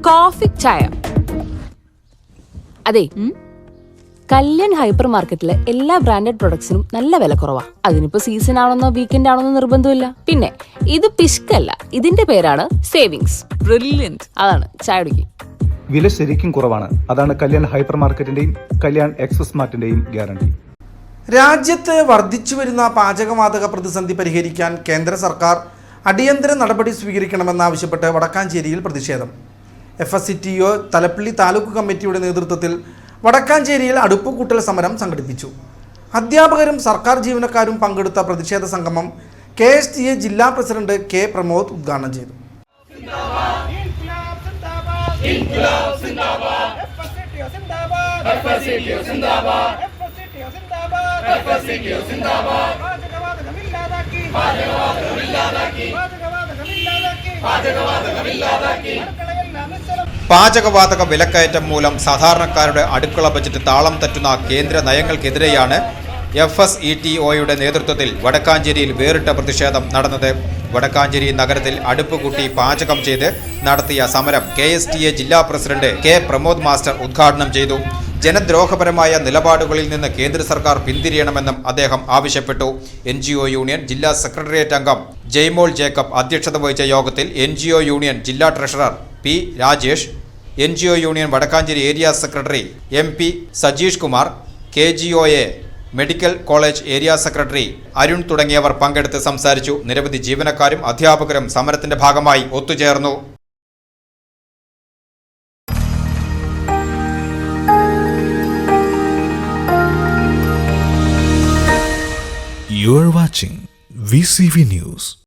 Coffee ചായ. അതെ, Kalyan hyper മാർക്കറ്റിലെ എല്ലാ ബ്രാൻഡഡ് പ്രൊഡക്ട്സിനും നല്ല വില കുറവാ. അതിനിപ്പോ സീസൺ ആണെന്നോ വീക്കെൻഡ് ആണെന്നോ നിർബന്ധമില്ല. പിന്നെ ഇത് പിഷ്കല്ല, ഇതിന്റെ പേരാണ് സേവിങ്സ്. ബ്രില്യന്റ്. അതാണ് ചായ കുടിക്കും. വില ശരിക്കും കുറവാണ്. അതാണ് കല്യാൺ ഹൈപ്പർ മാർക്കറ്റിന്റെയും കല്യാൺ എക്സ്പ്രസ് മാർട്ടിന്റെയും ഗ്യാരണ്ടി. രാജ്യത്ത് വർദ്ധിച്ചുവരുന്ന പാചകവാതക പ്രതിസന്ധി പരിഹരിക്കാൻ കേന്ദ്ര സർക്കാർ അടിയന്തര നടപടി സ്വീകരിക്കണമെന്നാവശ്യപ്പെട്ട് വടക്കാഞ്ചേരിയിൽ പ്രതിഷേധം. FSCTO തലപ്പള്ളി താലൂക്ക് കമ്മിറ്റിയുടെ നേതൃത്വത്തിൽ വടക്കാഞ്ചേരിയിൽ അടുപ്പുകൂട്ടൽ സമരം സംഘടിപ്പിച്ചു. അധ്യാപകരും സർക്കാർ ജീവനക്കാരും പങ്കെടുത്ത പ്രതിഷേധ സംഗമം KSTA ജില്ലാ പ്രസിഡന്റ് K പ്രമോദ് ഉദ്ഘാടനം ചെയ്തു. പാചകവാതക വിലക്കയറ്റം മൂലം സാധാരണക്കാരുടെ അടുക്കള ബജറ്റ് താളം തെറ്റുന്ന കേന്ദ്ര നയങ്ങൾക്കെതിരെയാണ് FSCTOയുടെ നേതൃത്വത്തിൽ വടക്കാഞ്ചേരിയിൽ വേറിട്ട പ്രതിഷേധം നടന്നത്. വടക്കാഞ്ചേരി നഗരത്തിൽ അടുപ്പ് കൂട്ടി പാചകം ചെയ്ത് നടത്തിയ സമരം KSTA ജില്ലാ പ്രസിഡന്റ് K പ്രമോദ് മാസ്റ്റർ ഉദ്ഘാടനം ചെയ്തു. ജനദ്രോഹപരമായ നിലപാടുകളിൽ നിന്ന് കേന്ദ്ര സർക്കാർ പിന്തിരിയണമെന്നും അദ്ദേഹം ആവശ്യപ്പെട്ടു. NGO യൂണിയൻ ജില്ലാ സെക്രട്ടേറിയറ്റ് അംഗം ജയ്മോൾ ജേക്കബ് അധ്യക്ഷത വഹിച്ച യോഗത്തിൽ NGO യൂണിയൻ ജില്ലാ treasurer P Rajesh, NGO union Vadakkanchery area secretary MP Sajeesh Kumar, KGOA medical college area secretary Arun തുടങ്ങിയവർ പങ്കെടുത്ത് സംസാരിച്ചു. നിരവധി ജീവനക്കാരും അധ്യാപകരും സമരത്തിന്റെ ഭാഗമായി ഒത്തുചേർന്നു. You are watching VCV News.